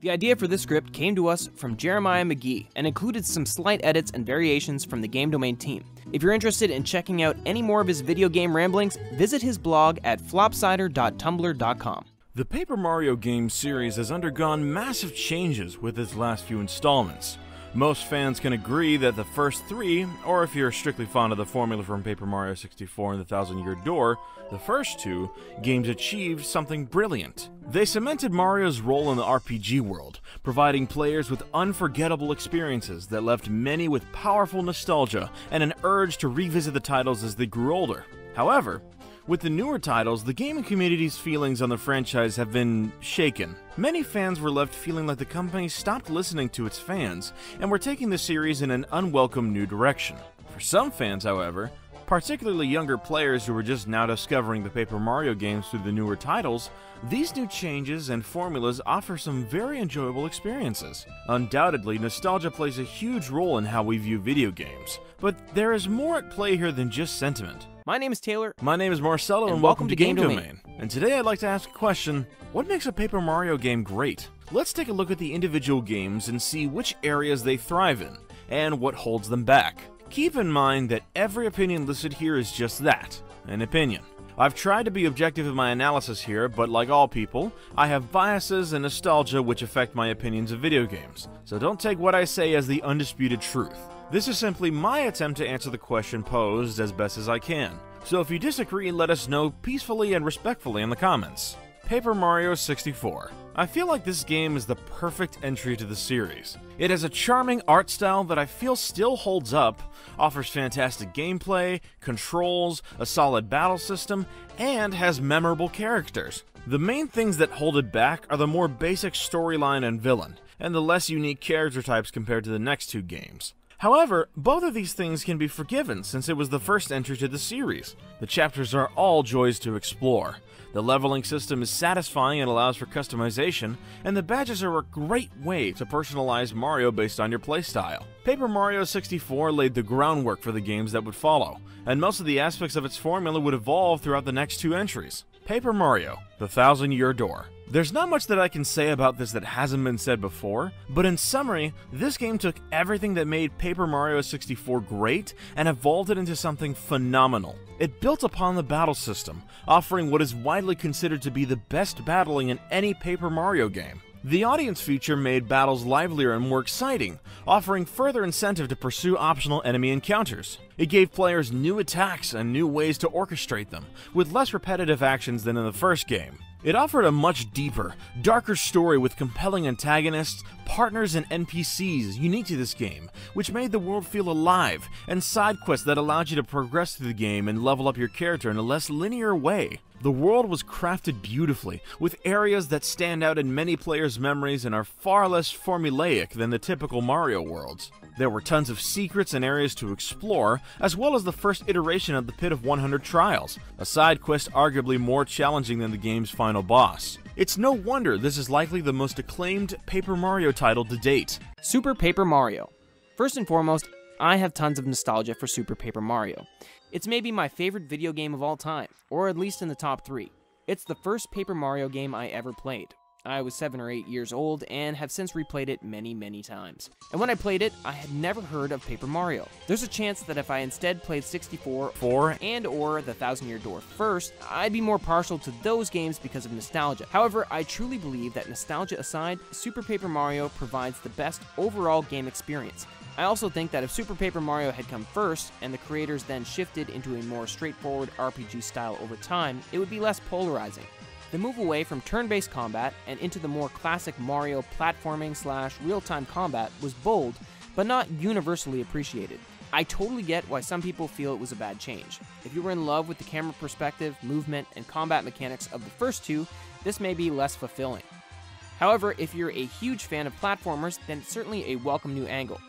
The idea for this script came to us from Jeremiah McGhee and included some slight edits and variations from the Game Domain team. If you're interested in checking out any more of his video game ramblings, visit his blog at flopsider.tumblr.com. The Paper Mario game series has undergone massive changes with its last few installments. Most fans can agree that the first three, or if you're strictly fond of the formula from Paper Mario 64 and the Thousand-Year Door, the first two games achieved something brilliant. They cemented Mario's role in the RPG world, providing players with unforgettable experiences that left many with powerful nostalgia and an urge to revisit the titles as they grew older. However, with the newer titles, the gaming community's feelings on the franchise have been shaken. Many fans were left feeling like the company stopped listening to its fans and were taking the series in an unwelcome new direction. For some fans, however, particularly younger players who were just now discovering the Paper Mario games through the newer titles, these new changes and formulas offer some very enjoyable experiences. Undoubtedly, nostalgia plays a huge role in how we view video games, but there is more at play here than just sentiment. My name is Taylor. My name is Marcelo, and welcome to Game Domain. And today I'd like to ask a question: what makes a Paper Mario game great? Let's take a look at the individual games and see which areas they thrive in, and what holds them back. Keep in mind that every opinion listed here is just that, an opinion. I've tried to be objective in my analysis here, but like all people, I have biases and nostalgia which affect my opinions of video games, so don't take what I say as the undisputed truth. This is simply my attempt to answer the question posed as best as I can, so if you disagree, let us know peacefully and respectfully in the comments. Paper Mario 64. I feel like this game is the perfect entry to the series. It has a charming art style that I feel still holds up, offers fantastic gameplay, controls, a solid battle system, and has memorable characters. The main things that hold it back are the more basic storyline and villain, and the less unique character types compared to the next two games. However, both of these things can be forgiven since it was the first entry to the series. The chapters are all joys to explore. The leveling system is satisfying and allows for customization, and the badges are a great way to personalize Mario based on your playstyle. Paper Mario 64 laid the groundwork for the games that would follow, and most of the aspects of its formula would evolve throughout the next two entries. Paper Mario, the Thousand-Year Door. There's not much that I can say about this that hasn't been said before, but in summary, this game took everything that made Paper Mario 64 great and evolved it into something phenomenal. It built upon the battle system, offering what is widely considered to be the best battling in any Paper Mario game. The audience feature made battles livelier and more exciting, offering further incentive to pursue optional enemy encounters. It gave players new attacks and new ways to orchestrate them, with less repetitive actions than in the first game. It offered a much deeper, darker story with compelling antagonists, partners, and NPCs unique to this game, which made the world feel alive, and side quests that allowed you to progress through the game and level up your character in a less linear way. The world was crafted beautifully, with areas that stand out in many players' memories and are far less formulaic than the typical Mario worlds. There were tons of secrets and areas to explore, as well as the first iteration of the Pit of 100 Trials, a side quest arguably more challenging than the game's final boss. It's no wonder this is likely the most acclaimed Paper Mario title to date. Super Paper Mario. First and foremost, I have tons of nostalgia for Super Paper Mario. It's maybe my favorite video game of all time, or at least in the top 3. It's the first Paper Mario game I ever played. I was 7 or 8 years old and have since replayed it many times. And when I played it, I had never heard of Paper Mario. There's a chance that if I instead played 64 and or the Thousand-Year Door first, I'd be more partial to those games because of nostalgia. However, I truly believe that nostalgia aside, Super Paper Mario provides the best overall game experience. I also think that if Super Paper Mario had come first, and the creators then shifted into a more straightforward RPG style over time, it would be less polarizing. The move away from turn-based combat and into the more classic Mario platforming / real-time combat was bold, but not universally appreciated. I totally get why some people feel it was a bad change. If you were in love with the camera perspective, movement, and combat mechanics of the first two, this may be less fulfilling. However, if you're a huge fan of platformers, then it's certainly a welcome new angle.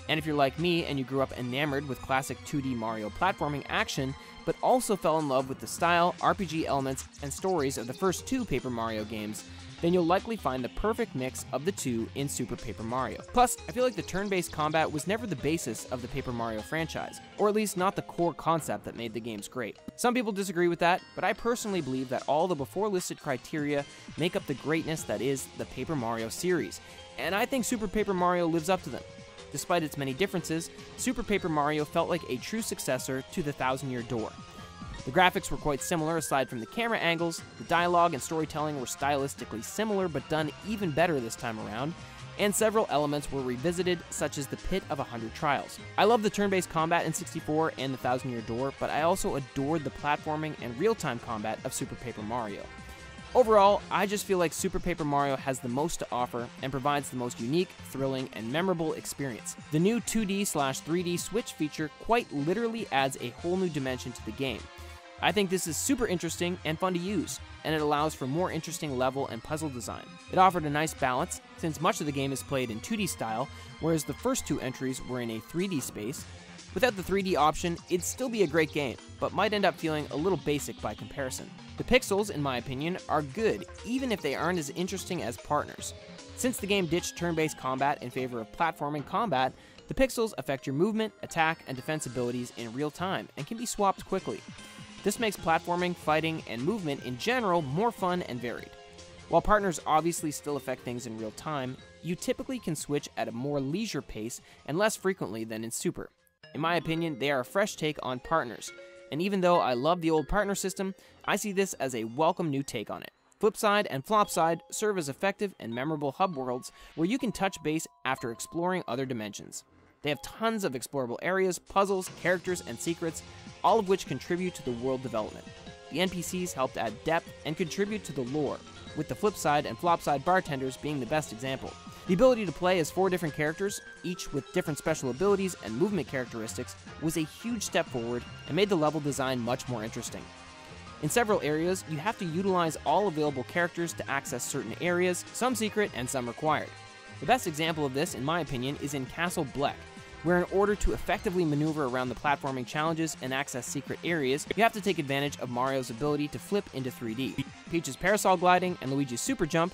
And if you're like me and you grew up enamored with classic 2D Mario platforming action, but also fell in love with the style, RPG elements, and stories of the first two Paper Mario games, then you'll likely find the perfect mix of the two in Super Paper Mario. Plus, I feel like the turn-based combat was never the basis of the Paper Mario franchise, or at least not the core concept that made the games great. Some people disagree with that, but I personally believe that all the before-listed criteria make up the greatness that is the Paper Mario series, and I think Super Paper Mario lives up to them. Despite its many differences, Super Paper Mario felt like a true successor to the Thousand-Year Door. The graphics were quite similar aside from the camera angles, the dialogue and storytelling were stylistically similar but done even better this time around, and several elements were revisited, such as the Pit of 100 Trials. I love the turn-based combat in 64 and the Thousand-Year Door, but I also adored the platforming and real-time combat of Super Paper Mario. Overall, I just feel like Super Paper Mario has the most to offer and provides the most unique, thrilling, and memorable experience. The new 2D/3D switch feature quite literally adds a whole new dimension to the game. I think this is super interesting and fun to use, and it allows for more interesting level and puzzle design. It offered a nice balance, since much of the game is played in 2D style, whereas the first two entries were in a 3D space. Without the 3D option, it'd still be a great game, but might end up feeling a little basic by comparison. The pixels, in my opinion, are good, even if they aren't as interesting as partners. Since the game ditched turn-based combat in favor of platforming combat, the pixels affect your movement, attack, and defense abilities in real time, and can be swapped quickly. This makes platforming, fighting, and movement in general more fun and varied. While partners obviously still affect things in real time, you typically can switch at a more leisure pace and less frequently than in Super. In my opinion, they are a fresh take on partners, and even though I love the old partner system, I see this as a welcome new take on it. Flipside and Flopside serve as effective and memorable hub worlds where you can touch base after exploring other dimensions. They have tons of explorable areas, puzzles, characters, and secrets, all of which contribute to the world development. The NPCs helped add depth and contribute to the lore, with the Flipside and Flopside bartenders being the best example. The ability to play as 4 different characters, each with different special abilities and movement characteristics, was a huge step forward and made the level design much more interesting. In several areas, you have to utilize all available characters to access certain areas, some secret and some required. The best example of this, in my opinion, is in Castle Bleck, where in order to effectively maneuver around the platforming challenges and access secret areas, you have to take advantage of Mario's ability to flip into 3D, Peach's parasol gliding, and Luigi's super jump,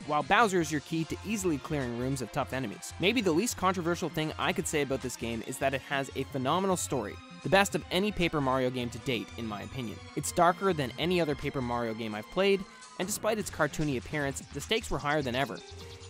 while Bowser is your key to easily clearing rooms of tough enemies. Maybe the least controversial thing I could say about this game is that it has a phenomenal story, the best of any Paper Mario game to date, in my opinion. It's darker than any other Paper Mario game I've played, and despite its cartoony appearance, the stakes were higher than ever.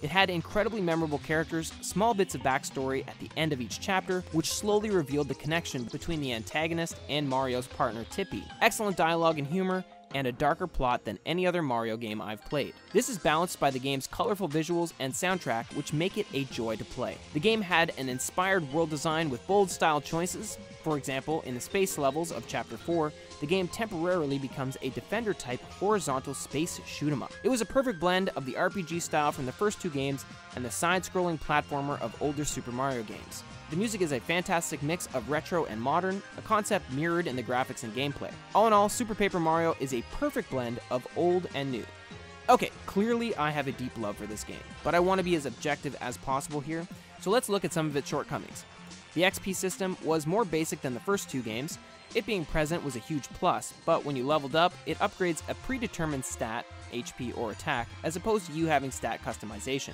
It had incredibly memorable characters, small bits of backstory at the end of each chapter, which slowly revealed the connection between the antagonist and Mario's partner Tippy. Excellent dialogue and humor, and a darker plot than any other Mario game I've played. This is balanced by the game's colorful visuals and soundtrack, which make it a joy to play. The game had an inspired world design with bold style choices. For example, in the space levels of Chapter 4, the game temporarily becomes a Defender-type horizontal space shoot-'em-up. It was a perfect blend of the RPG style from the first 2 games and the side-scrolling platformer of older Super Mario games. The music is a fantastic mix of retro and modern, a concept mirrored in the graphics and gameplay. All in all, Super Paper Mario is a perfect blend of old and new. Okay, clearly I have a deep love for this game, but I want to be as objective as possible here, so let's look at some of its shortcomings. The XP system was more basic than the first 2 games. It being present was a huge plus, but when you leveled up, it upgrades a predetermined stat, HP or attack, as opposed to you having stat customization.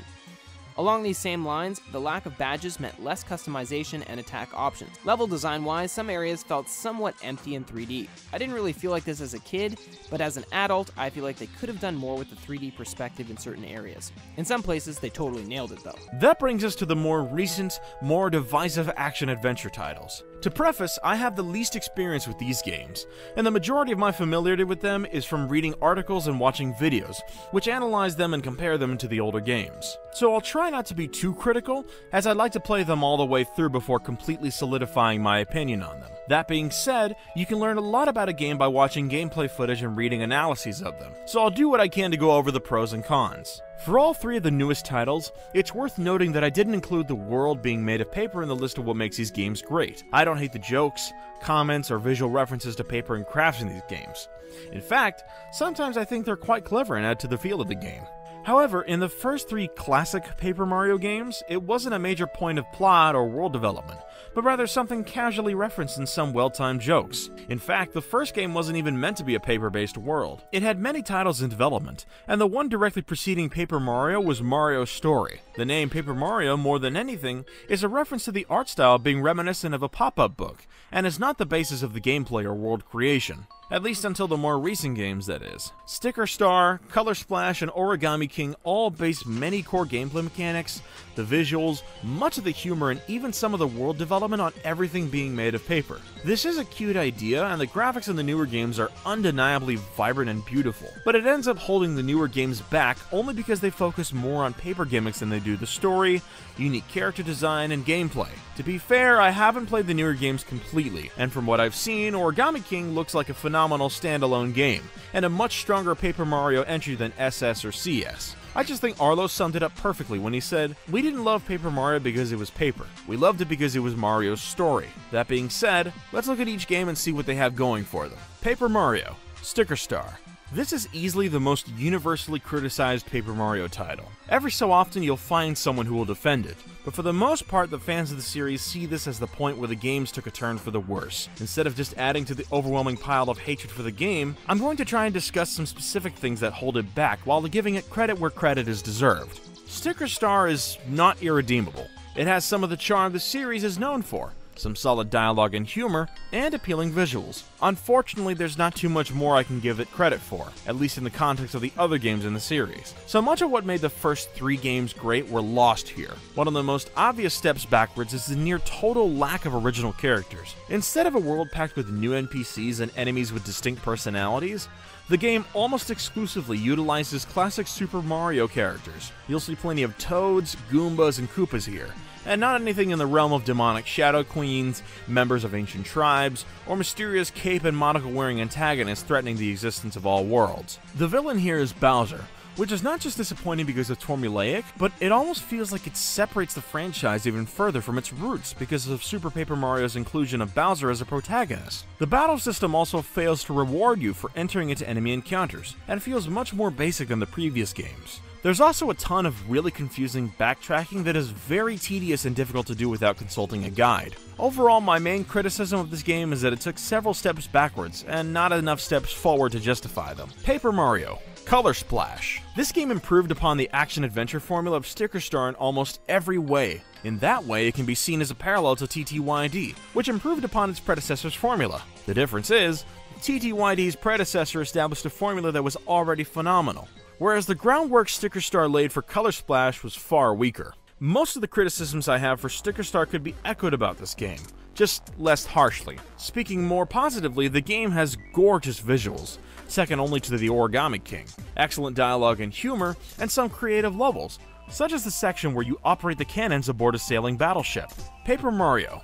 Along these same lines, the lack of badges meant less customization and attack options. Level design-wise, some areas felt somewhat empty in 3D. I didn't really feel like this as a kid, but as an adult, I feel like they could have done more with the 3D perspective in certain areas. In some places, they totally nailed it though. That brings us to the more recent, more divisive action-adventure titles. To preface, I have the least experience with these games, and the majority of my familiarity with them is from reading articles and watching videos, which analyze them and compare them to the older games. So I'll try not to be too critical, as I'd like to play them all the way through before completely solidifying my opinion on them. That being said, you can learn a lot about a game by watching gameplay footage and reading analyses of them, so I'll do what I can to go over the pros and cons. For all 3 of the newest titles, it's worth noting that I didn't include the world being made of paper in the list of what makes these games great. I don't hate the jokes, comments, or visual references to paper and crafts in these games. In fact, sometimes I think they're quite clever and add to the feel of the game. However, in the first 3 classic Paper Mario games, it wasn't a major point of plot or world development, but rather something casually referenced in some well-timed jokes. In fact, the first game wasn't even meant to be a paper-based world. It had many titles in development, and the one directly preceding Paper Mario was Mario's Story. The name Paper Mario, more than anything, is a reference to the art style being reminiscent of a pop-up book, and is not the basis of the gameplay or world creation. At least until the more recent games, that is. Sticker Star, Color Splash, and Origami King all base many core gameplay mechanics, the visuals, much of the humor, and even some of the world development on everything being made of paper. This is a cute idea, and the graphics in the newer games are undeniably vibrant and beautiful, but it ends up holding the newer games back only because they focus more on paper gimmicks than they do the story, unique character design, and gameplay. To be fair, I haven't played the newer games completely, and from what I've seen, Origami King looks like a phenomenal standalone game, and a much stronger Paper Mario entry than SS or CS. I just think Arlo summed it up perfectly when he said, "We didn't love Paper Mario because it was paper. We loved it because it was Mario's story." That being said, let's look at each game and see what they have going for them. Paper Mario, Sticker Star. This is easily the most universally criticized Paper Mario title. Every so often you'll find someone who will defend it, but for the most part the fans of the series see this as the point where the games took a turn for the worse. Instead of just adding to the overwhelming pile of hatred for the game, I'm going to try and discuss some specific things that hold it back while giving it credit where credit is deserved. Sticker Star is not irredeemable. It has some of the charm the series is known for, some solid dialogue and humor, and appealing visuals. Unfortunately, there's not too much more I can give it credit for, at least in the context of the other games in the series. So much of what made the first 3 games great were lost here. One of the most obvious steps backwards is the near total lack of original characters. Instead of a world packed with new NPCs and enemies with distinct personalities, the game almost exclusively utilizes classic Super Mario characters. You'll see plenty of Toads, Goombas, and Koopas here, and not anything in the realm of demonic Shadow Queens, members of ancient tribes, or mysterious cape and monocle-wearing antagonists threatening the existence of all worlds. The villain here is Bowser, which is not just disappointing because it's formulaic, but it almost feels like it separates the franchise even further from its roots because of Super Paper Mario's inclusion of Bowser as a protagonist. The battle system also fails to reward you for entering into enemy encounters, and feels much more basic than the previous games. There's also a ton of really confusing backtracking that is very tedious and difficult to do without consulting a guide. Overall, my main criticism of this game is that it took several steps backwards, and not enough steps forward to justify them. Paper Mario, Color Splash. This game improved upon the action-adventure formula of Sticker Star in almost every way. In that way, it can be seen as a parallel to TTYD, which improved upon its predecessor's formula. The difference is, TTYD's predecessor established a formula that was already phenomenal, whereas the groundwork Sticker Star laid for Color Splash was far weaker. Most of the criticisms I have for Sticker Star could be echoed about this game, just less harshly. Speaking more positively, the game has gorgeous visuals, second only to the Origami King, excellent dialogue and humor, and some creative levels, such as the section where you operate the cannons aboard a sailing battleship. Paper Mario,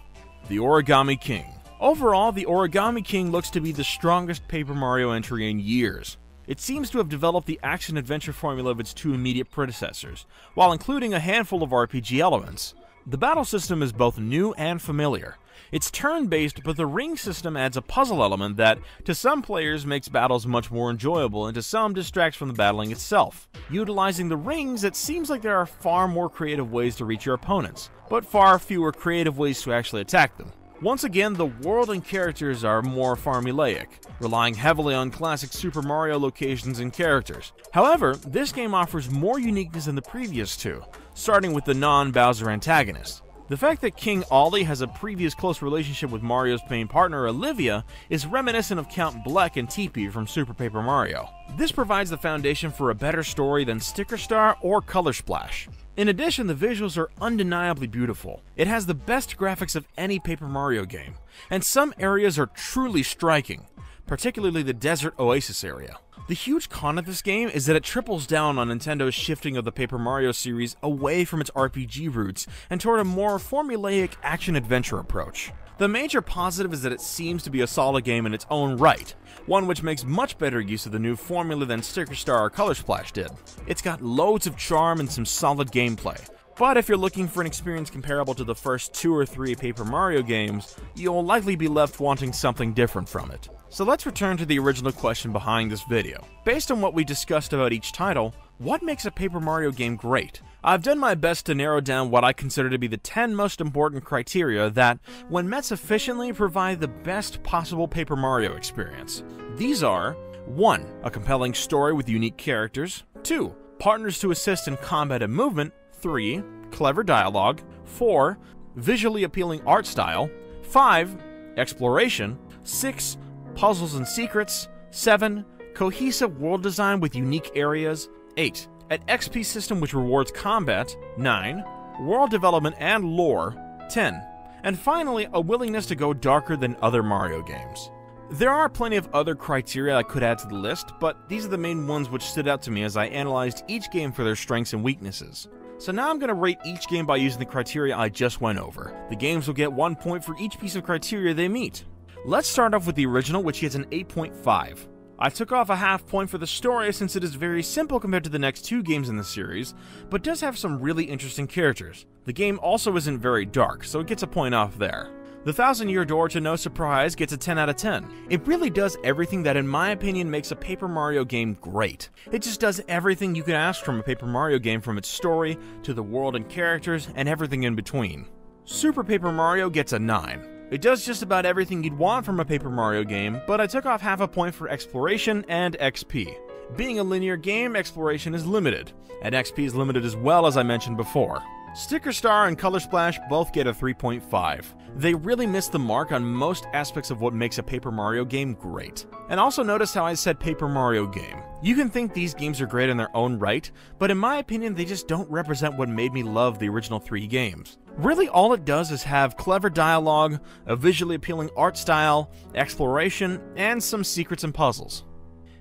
the Origami King. Overall, the Origami King looks to be the strongest Paper Mario entry in years. It seems to have developed the action-adventure formula of its 2 immediate predecessors, while including a handful of RPG elements. The battle system is both new and familiar. It's turn-based, but the ring system adds a puzzle element that, to some players, makes battles much more enjoyable, and to some distracts from the battling itself. Utilizing the rings, it seems like there are far more creative ways to reach your opponents, but far fewer creative ways to actually attack them. Once again, the world and characters are more formulaic, relying heavily on classic Super Mario locations and characters. However, this game offers more uniqueness than the previous 2, starting with the non-Bowser antagonist. The fact that King Ollie has a previous close relationship with Mario's main partner Olivia is reminiscent of Count Bleck and Teepee from Super Paper Mario. This provides the foundation for a better story than Sticker Star or Color Splash. In addition, the visuals are undeniably beautiful. It has the best graphics of any Paper Mario game, and some areas are truly striking, particularly the desert oasis area. The huge con of this game is that it triples down on Nintendo's shifting of the Paper Mario series away from its RPG roots and toward a more formulaic action-adventure approach. The major positive is that it seems to be a solid game in its own right, one which makes much better use of the new formula than Sticker Star or Color Splash did. It's got loads of charm and some solid gameplay, but if you're looking for an experience comparable to the first 2 or 3 Paper Mario games, you'll likely be left wanting something different from it. So let's return to the original question behind this video. Based on what we discussed about each title, What makes a Paper Mario game great? I've done my best to narrow down what I consider to be the 10 most important criteria that, when met sufficiently, provide the best possible Paper Mario experience. These are 1. A compelling story with unique characters. 2. Partners to assist in combat and movement. 3. Clever dialogue. 4. Visually appealing art style. 5. Exploration. 6. Puzzles and secrets. 7. Cohesive world design with unique areas. 8. An XP system which rewards combat. 9. World development and lore. 10. And finally, a willingness to go darker than other Mario games. There are plenty of other criteria I could add to the list, but these are the main ones which stood out to me as I analyzed each game for their strengths and weaknesses. So now I'm going to rate each game by using the criteria I just went over. The games will get 1 point for each piece of criteria they meet. Let's start off with the original, which gets an 8.5. I took off a half point for the story since it is very simple compared to the next 2 games in the series, but does have some really interesting characters. The game also isn't very dark, so it gets a point off there. The Thousand Year Door, to no surprise, gets a 10 out of 10. It really does everything that, in my opinion, makes a Paper Mario game great. It just does everything you could ask from a Paper Mario game, from its story, to the world and characters, and everything in between. Super Paper Mario gets a 9. It does just about everything you'd want from a Paper Mario game, but I took off half a point for exploration and XP. Being a linear game, exploration is limited, and XP is limited as well, as I mentioned before. Sticker Star and Color Splash both get a 3.5. They really miss the mark on most aspects of what makes a Paper Mario game great. And also notice how I said Paper Mario game. You can think these games are great in their own right, but in my opinion they just don't represent what made me love the original 3 games. Really all it does is have clever dialogue, a visually appealing art style, exploration, and some secrets and puzzles.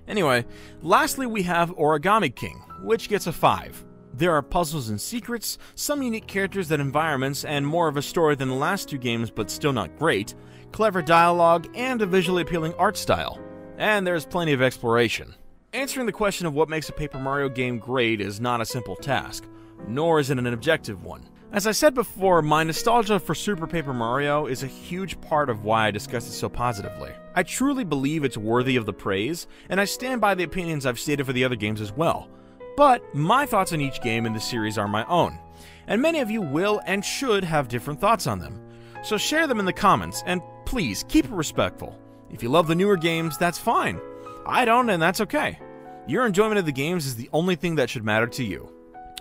Anyway, lastly we have Origami King, which gets a 5. There are puzzles and secrets, some unique characters and environments, and more of a story than the last 2 games, but still not great, clever dialogue, and a visually appealing art style. And there's plenty of exploration. Answering the question of what makes a Paper Mario game great is not a simple task, nor is it an objective one. As I said before, my nostalgia for Super Paper Mario is a huge part of why I discuss it so positively. I truly believe it's worthy of the praise, and I stand by the opinions I've stated for the other games as well. But my thoughts on each game in the series are my own, and many of you will and should have different thoughts on them. So share them in the comments, and please keep it respectful. If you love the newer games, that's fine. I don't, and that's okay. Your enjoyment of the games is the only thing that should matter to you.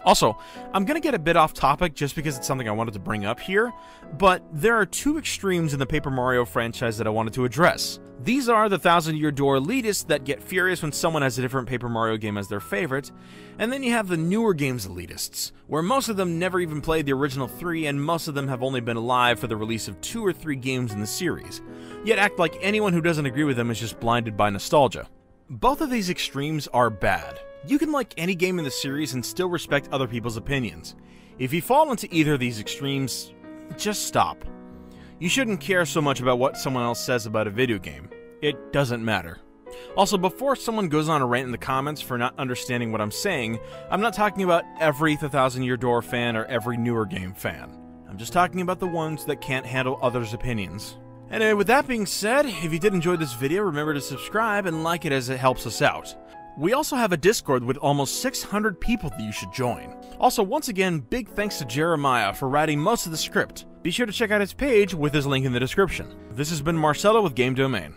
Also, I'm going to get a bit off topic just because it's something I wanted to bring up here, but there are 2 extremes in the Paper Mario franchise that I wanted to address. These are the Thousand Year Door elitists that get furious when someone has a different Paper Mario game as their favorite, and then you have the newer games elitists, where most of them never even played the original 3 and most of them have only been alive for the release of 2 or 3 games in the series, yet act like anyone who doesn't agree with them is just blinded by nostalgia. Both of these extremes are bad. You can like any game in the series and still respect other people's opinions. If you fall into either of these extremes, just stop. You shouldn't care so much about what someone else says about a video game. It doesn't matter. Also, before someone goes on a rant in the comments for not understanding what I'm saying, I'm not talking about every The Thousand Year Door fan or every newer game fan. I'm just talking about the ones that can't handle others' opinions. Anyway, with that being said, if you did enjoy this video, remember to subscribe and like it as it helps us out. We also have a Discord with almost 600 people that you should join. Also, once again, big thanks to Jeremiah for writing most of the script. Be sure to check out his page with his link in the description. This has been Marcelo with Game Domain.